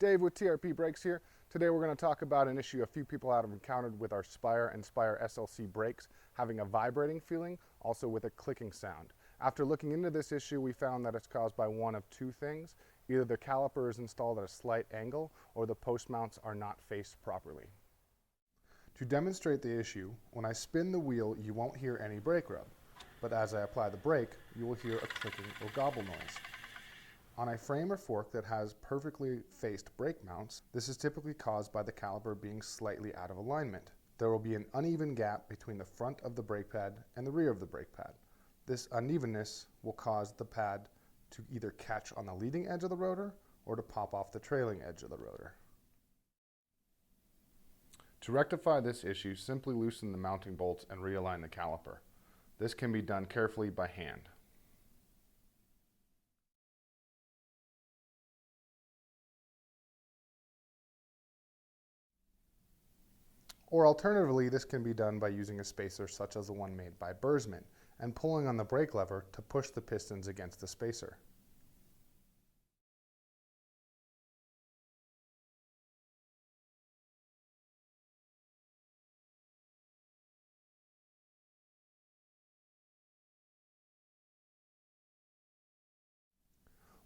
Dave with TRP Brakes here. Today we're going to talk about an issue a few people have encountered with our Spyre and Spyre SLC brakes, having a vibrating feeling, also with a clicking sound. After looking into this issue, we found that it's caused by one of two things. Either the caliper is installed at a slight angle, or the post mounts are not faced properly. To demonstrate the issue, when I spin the wheel, you won't hear any brake rub, but as I apply the brake, you will hear a clicking or gobble noise. On a frame or fork that has perfectly faced brake mounts, this is typically caused by the caliper being slightly out of alignment. There will be an uneven gap between the front of the brake pad and the rear of the brake pad. This unevenness will cause the pad to either catch on the leading edge of the rotor or to pop off the trailing edge of the rotor. To rectify this issue, simply loosen the mounting bolts and realign the caliper. This can be done carefully by hand. Or alternatively, this can be done by using a spacer such as the one made by Bursman and pulling on the brake lever to push the pistons against the spacer.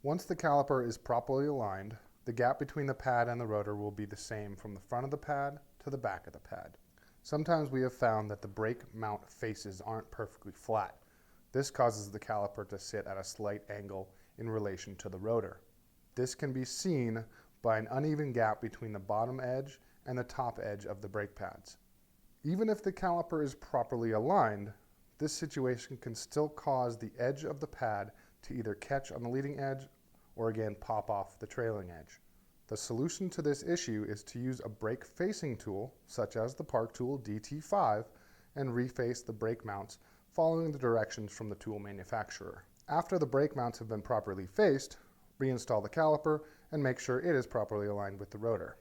Once the caliper is properly aligned, the gap between the pad and the rotor will be the same from the front of the pad to the back of the pad. Sometimes we have found that the brake mount faces aren't perfectly flat. This causes the caliper to sit at a slight angle in relation to the rotor. This can be seen by an uneven gap between the bottom edge and the top edge of the brake pads. Even if the caliper is properly aligned, this situation can still cause the edge of the pad to either catch on the leading edge or again pop off the trailing edge. The solution to this issue is to use a brake facing tool, such as the Park Tool DT5, and reface the brake mounts following the directions from the tool manufacturer. After the brake mounts have been properly faced, reinstall the caliper and make sure it is properly aligned with the rotor.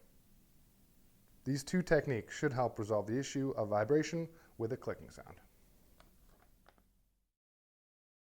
These two techniques should help resolve the issue of vibration with a clicking sound.